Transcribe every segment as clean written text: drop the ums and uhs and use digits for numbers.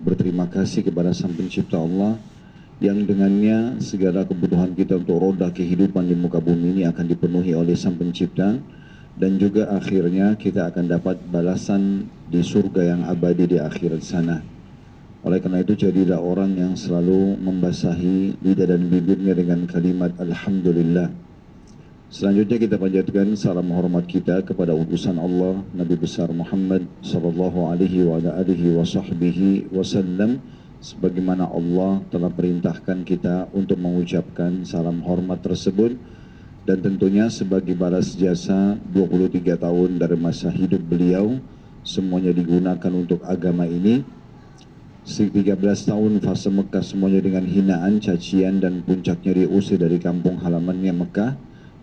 berterima kasih kepada Sang Pencipta Allah yang dengannya segala kebutuhan kita untuk roda kehidupan di muka bumi ini akan dipenuhi oleh Sang Pencipta, dan juga akhirnya kita akan dapat balasan di surga yang abadi di akhirat sana. Oleh karena itu jadilah orang yang selalu membasahi lidah dan bibirnya dengan kalimat Alhamdulillah. Selanjutnya kita panjatkan salam hormat kita kepada utusan Allah Nabi besar Muhammad sallallahu alaihi wasallam, sebagaimana Allah telah perintahkan kita untuk mengucapkan salam hormat tersebut, dan tentunya sebagai balas jasa 23 tahun dari masa hidup beliau semuanya digunakan untuk agama ini. 13 tahun fase Mekah semuanya dengan hinaan, cacian, dan puncaknya diusir dari kampung halamannya Mekah.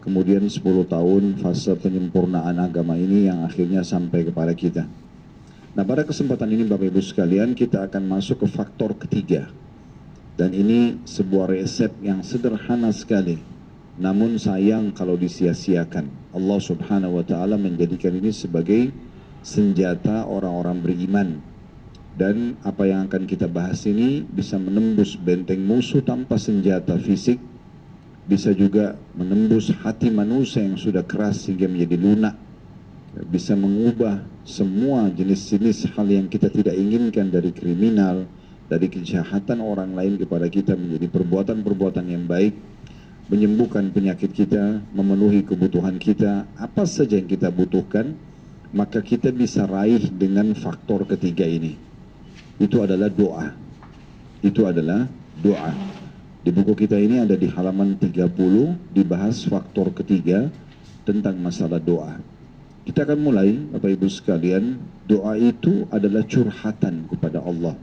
Kemudian 10 tahun fase penyempurnaan agama ini yang akhirnya sampai kepada kita. Nah, pada kesempatan ini Bapak Ibu sekalian, kita akan masuk ke faktor ketiga. Dan ini sebuah resep yang sederhana sekali, namun sayang kalau disia-siakan. Allah Subhanahu wa Ta'ala menjadikan ini sebagai senjata orang-orang beriman. Dan apa yang akan kita bahas ini bisa menembus benteng musuh tanpa senjata fisik, bisa juga menembus hati manusia yang sudah keras sehingga menjadi lunak, bisa mengubah semua jenis-jenis hal yang kita tidak inginkan dari kriminal, dari kejahatan orang lain kepada kita menjadi perbuatan-perbuatan yang baik, menyembuhkan penyakit kita, memenuhi kebutuhan kita, apa saja yang kita butuhkan, maka kita bisa raih dengan faktor ketiga ini. Itu adalah doa. Itu adalah doa. Di buku kita ini ada di halaman 30 dibahas faktor ketiga tentang masalah doa. Kita akan mulai, Bapak Ibu sekalian. Doa itu adalah curhatan kepada Allah.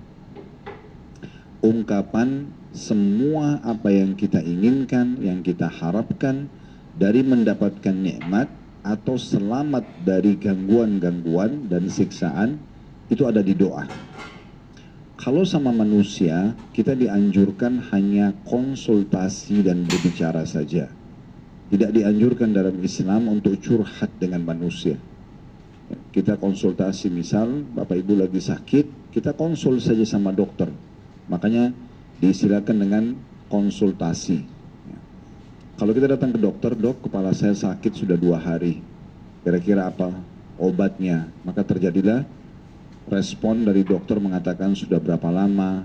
Ungkapan semua apa yang kita inginkan, yang kita harapkan dari mendapatkan nikmat atau selamat dari gangguan-gangguan dan siksaan, itu ada di doa. Kalau sama manusia, kita dianjurkan hanya konsultasi dan berbicara saja. Tidak dianjurkan dalam Islam untuk curhat dengan manusia. Kita konsultasi, misal Bapak Ibu lagi sakit, kita konsul saja sama dokter. Makanya diistilahkan dengan konsultasi. Kalau kita datang ke dokter, dok, kepala saya sakit sudah 2 hari. Kira-kira apa obatnya? Maka terjadilah respon dari dokter mengatakan sudah berapa lama,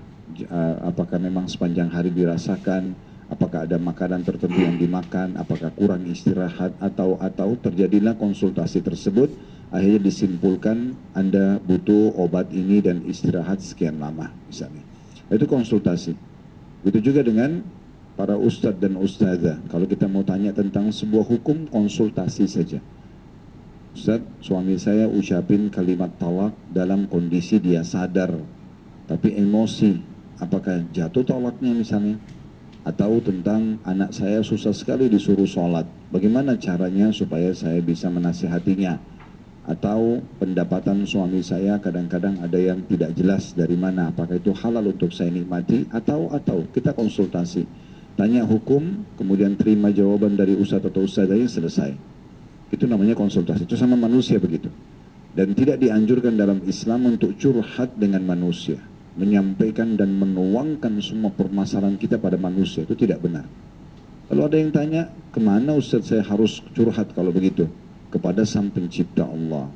apakah memang sepanjang hari dirasakan, apakah ada makanan tertentu yang dimakan, apakah kurang istirahat, atau terjadilah konsultasi tersebut, akhirnya disimpulkan Anda butuh obat ini dan istirahat sekian lama misalnya. Itu konsultasi. Itu juga dengan para ustadz dan ustadzah. Kalau kita mau tanya tentang sebuah hukum, konsultasi saja. Ustadz, suami saya ucapin kalimat talak dalam kondisi dia sadar, tapi emosi. Apakah jatuh talaknya misalnya? Atau tentang anak saya susah sekali disuruh sholat. Bagaimana caranya supaya saya bisa menasihatinya? Atau pendapatan suami saya kadang-kadang ada yang tidak jelas dari mana. Apakah itu halal untuk saya nikmati? Atau kita konsultasi. Tanya hukum, kemudian terima jawaban dari ustadz atau ustadzahnya, selesai. Itu namanya konsultasi. Itu sama manusia begitu. Dan tidak dianjurkan dalam Islam untuk curhat dengan manusia, menyampaikan dan menuangkan semua permasalahan kita pada manusia. Itu tidak benar. Kalau ada yang tanya, kemana Ustadz saya harus curhat kalau begitu? Kepada Sang Pencipta Allah.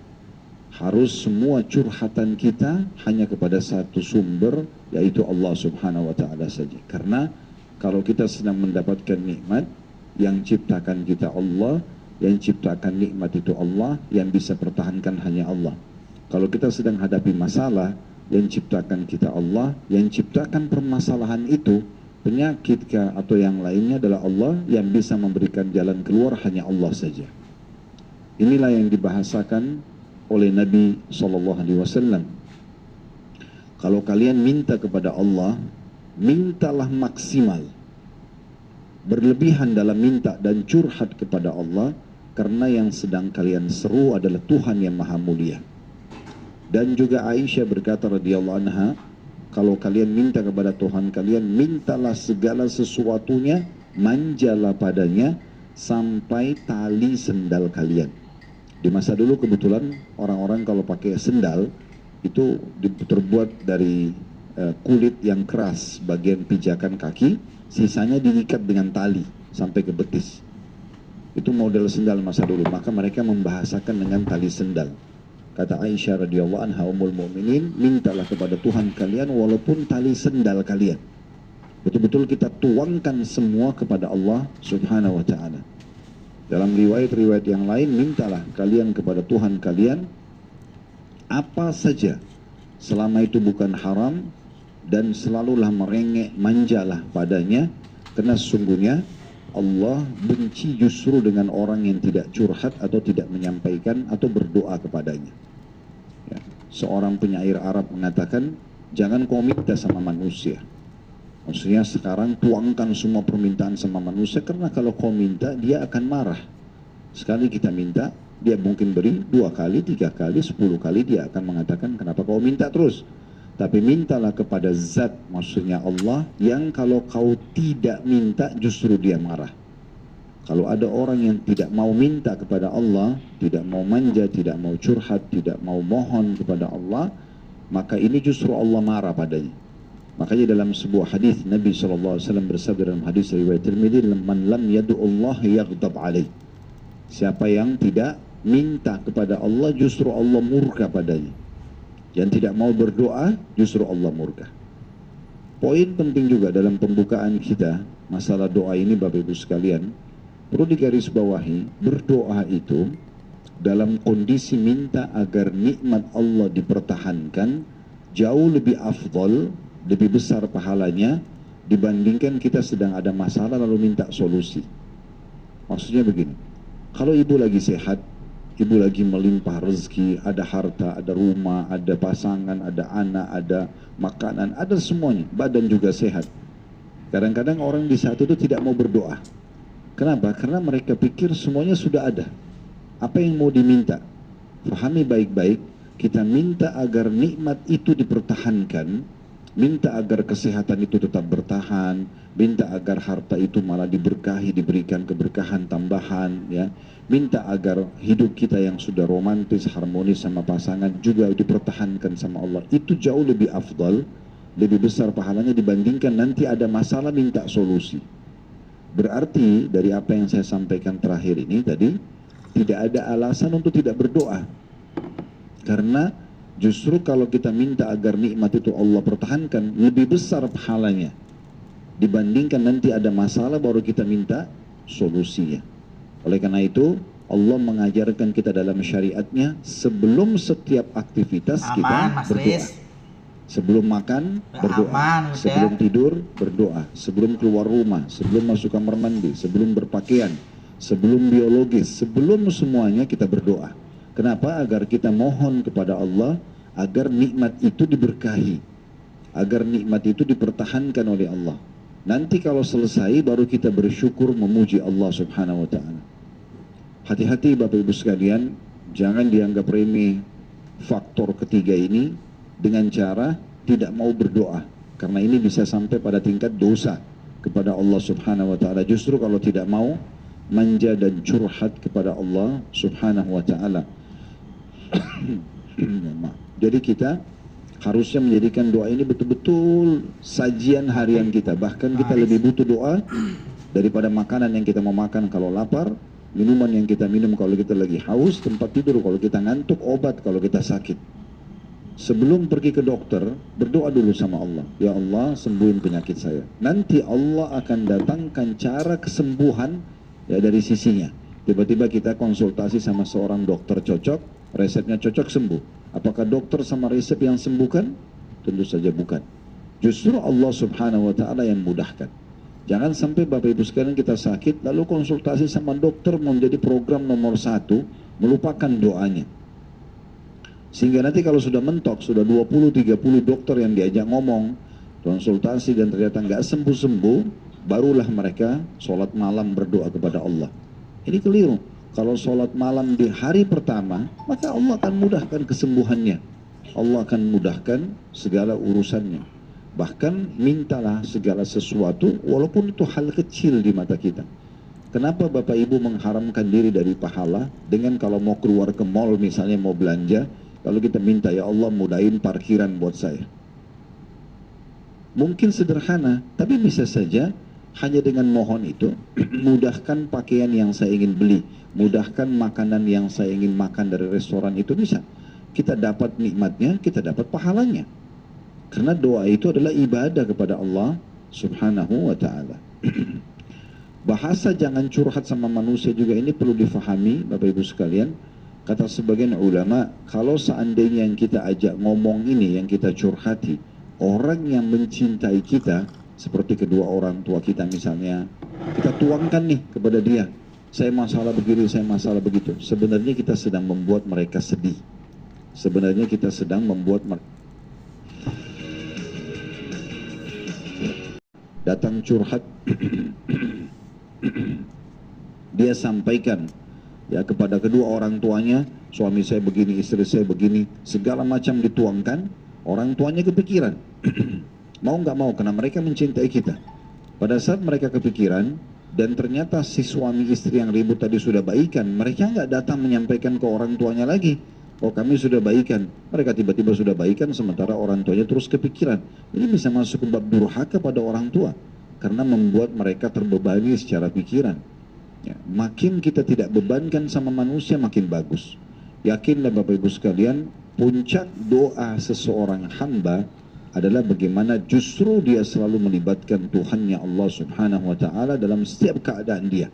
Harus semua curhatan kita hanya kepada satu sumber, yaitu Allah Subhanahu wa Ta'ala saja. Karena kalau kita sedang mendapatkan nikmat, yang ciptakan kita Allah, yang ciptakan nikmat itu Allah, yang bisa pertahankan hanya Allah. Kalau kita sedang hadapi masalah, yang ciptakan kita Allah, yang ciptakan permasalahan itu, penyakit kah atau yang lainnya adalah Allah, yang bisa memberikan jalan keluar hanya Allah saja. Inilah yang dibahasakan oleh Nabi SAW. Kalau kalian minta kepada Allah, mintalah maksimal. Berlebihan dalam minta dan curhat kepada Allah, karena yang sedang kalian seru adalah Tuhan yang Maha Mulia. Dan juga Aisyah berkata radhiyallahu anha, kalau kalian minta kepada Tuhan kalian, mintalah segala sesuatunya, manjalah padanya sampai tali sendal kalian. Di masa dulu kebetulan orang-orang kalau pakai sendal itu terbuat dari kulit yang keras bagian pijakan kaki, sisanya diikat dengan tali sampai ke betis. Itu model sendal masa dulu, maka mereka membahasakan dengan tali sendal. Kata Aisyah radhiyallahu anha ummul mukminin, mintalah kepada Tuhan kalian walaupun tali sendal kalian. Betul-betul kita tuangkan semua kepada Allah Subhanahu wa ta'ala. Dalam riwayat-riwayat yang lain, mintalah kalian kepada Tuhan kalian apa saja selama itu bukan haram, dan selalulah merengek, manjalah padanya, karena sesungguhnya Allah benci justru dengan orang yang tidak curhat atau tidak menyampaikan atau berdoa kepadanya. Ya. Seorang penyair Arab mengatakan, jangan kau minta sama manusia. Maksudnya sekarang tuangkan semua permintaan sama manusia, karena kalau kau minta dia akan marah. Sekali kita minta, dia mungkin beri 2 kali, 3 kali, 10 kali, dia akan mengatakan kenapa kau minta terus. Tapi mintalah kepada zat, maksudnya Allah, yang kalau kau tidak minta justru dia marah. Kalau ada orang yang tidak mau minta kepada Allah, tidak mau manja, tidak mau curhat, tidak mau mohon kepada Allah, maka ini justru Allah marah padanya. Makanya dalam sebuah hadis Nabi SAW bersabda dalam hadis riwayat Tirmidzi, "Man lam yad'ullah yaghdab alaih." Siapa yang tidak minta kepada Allah, justru Allah murka padanya. Yang tidak mau berdoa, justru Allah murka. Poin penting juga dalam pembukaan kita, masalah doa ini Bapak Ibu sekalian, perlu digarisbawahi, berdoa itu dalam kondisi minta agar nikmat Allah dipertahankan, jauh lebih afdol, lebih besar pahalanya, dibandingkan kita sedang ada masalah lalu minta solusi. Maksudnya begini, kalau ibu lagi sehat, ibu lagi melimpah rezeki, ada harta, ada rumah, ada pasangan, ada anak, ada makanan, ada semuanya, badan juga sehat. Kadang-kadang orang di saat itu tidak mau berdoa. Kenapa? Karena mereka pikir semuanya sudah ada. Apa yang mau diminta? Pahami baik-baik, kita minta agar nikmat itu dipertahankan, minta agar kesehatan itu tetap bertahan, minta agar harta itu malah diberkahi, diberikan keberkahan tambahan, ya. Minta agar hidup kita yang sudah romantis, harmonis sama pasangan juga dipertahankan sama Allah. Itu jauh lebih afdal, lebih besar pahalanya dibandingkan nanti ada masalah minta solusi. Berarti dari apa yang saya sampaikan terakhir ini tadi, tidak ada alasan untuk tidak berdoa. Karena justru kalau kita minta agar nikmat itu Allah pertahankan, lebih besar pahalanya dibandingkan nanti ada masalah baru kita minta solusinya. Oleh karena itu, Allah mengajarkan kita dalam syariatnya, sebelum setiap aktivitas kita berdoa. Sebelum makan, berdoa. Sebelum tidur, berdoa. Sebelum keluar rumah, sebelum masuk kamar mandi, sebelum berpakaian, sebelum biologis, sebelum semuanya kita berdoa. Kenapa? Agar kita mohon kepada Allah agar nikmat itu diberkahi, agar nikmat itu dipertahankan oleh Allah. Nanti kalau selesai baru kita bersyukur memuji Allah Subhanahu wa ta'ala. Hati-hati Bapak Ibu sekalian, jangan dianggap remeh faktor ketiga ini dengan cara tidak mau berdoa, karena ini bisa sampai pada tingkat dosa kepada Allah Subhanahu wa ta'ala. Justru kalau tidak mau manja dan curhat kepada Allah Subhanahu wa ta'ala. Jadi kita harusnya menjadikan doa ini betul-betul sajian harian kita. Bahkan kita lebih butuh doa daripada makanan yang kita mau makan kalau lapar, minuman yang kita minum kalau kita lagi haus, tempat tidur kalau kita ngantuk, obat kalau kita sakit. Sebelum pergi ke dokter, berdoa dulu sama Allah. Ya Allah, sembuhin penyakit saya. Nanti Allah akan datangkan cara kesembuhan ya dari sisinya. Tiba-tiba kita konsultasi sama seorang dokter cocok, resepnya cocok, sembuh. Apakah dokter sama resep yang sembuhkan? Tentu saja bukan. Justru Allah Subhanahu wa ta'ala yang mudahkan. Jangan sampai Bapak Ibu sekalian kita sakit lalu konsultasi sama dokter menjadi program nomor 1, melupakan doanya. Sehingga nanti kalau sudah mentok, sudah 20-30 dokter yang diajak ngomong, konsultasi dan ternyata nggak sembuh-sembuh, barulah mereka sholat malam berdoa kepada Allah. Ini keliru. Kalau sholat malam di hari pertama, maka Allah akan mudahkan kesembuhannya. Allah akan mudahkan segala urusannya. Bahkan mintalah segala sesuatu, walaupun itu hal kecil di mata kita. Kenapa Bapak Ibu mengharamkan diri dari pahala dengan kalau mau keluar ke mall misalnya mau belanja, kalau kita minta, ya Allah mudahin parkiran buat saya. Mungkin sederhana, tapi bisa saja hanya dengan mohon itu, mudahkan pakaian yang saya ingin beli, mudahkan makanan yang saya ingin makan dari restoran itu bisa. Kita dapat nikmatnya, kita dapat pahalanya. Karena doa itu adalah ibadah kepada Allah Subhanahu wa ta'ala. Bahasa jangan curhat sama manusia juga ini perlu difahami, Bapak Ibu sekalian. Kata sebagian ulama, kalau seandainya yang kita ajak ngomong ini, yang kita curhati, orang yang mencintai kita, seperti kedua orang tua kita misalnya, kita tuangkan nih kepada dia, saya masalah begini, saya masalah begitu. Sebenarnya kita sedang membuat mereka sedih. Sebenarnya kita sedang membuat datang curhat, dia sampaikan ya kepada kedua orang tuanya, suami saya begini, istri saya begini, segala macam dituangkan, orang tuanya kepikiran. Mau nggak mau, karena mereka mencintai kita. Pada saat mereka kepikiran, dan ternyata si suami istri yang ribut tadi sudah baikan, mereka nggak datang menyampaikan ke orang tuanya lagi, oh kami sudah baikan. Mereka tiba-tiba sudah baikan, sementara orang tuanya terus kepikiran. Ini bisa masuk ke bab durhaka pada orang tua, karena membuat mereka terbebani secara pikiran. Ya, makin kita tidak bebankan sama manusia, makin bagus. Yakinlah Bapak Ibu sekalian, puncak doa seseorang hamba adalah bagaimana justru dia selalu melibatkan Tuhannya Allah Subhanahu wa ta'ala dalam setiap keadaan dia.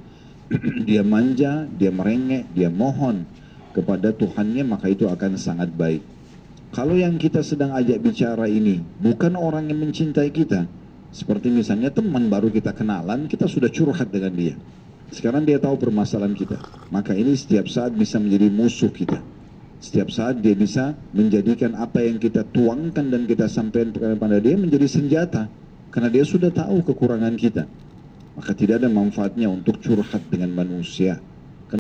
Dia manja, dia merengek, dia mohon kepada Tuhannya, maka itu akan sangat baik. Kalau yang kita sedang ajak bicara ini bukan orang yang mencintai kita, seperti misalnya teman baru kita kenalan, kita sudah curhat dengan dia. Sekarang dia tahu permasalahan kita, maka ini setiap saat bisa menjadi musuh kita. Setiap saat dia bisa menjadikan apa yang kita tuangkan dan kita sampaikan kepada dia menjadi senjata. Karena dia sudah tahu kekurangan kita. Maka tidak ada manfaatnya untuk curhat dengan manusia.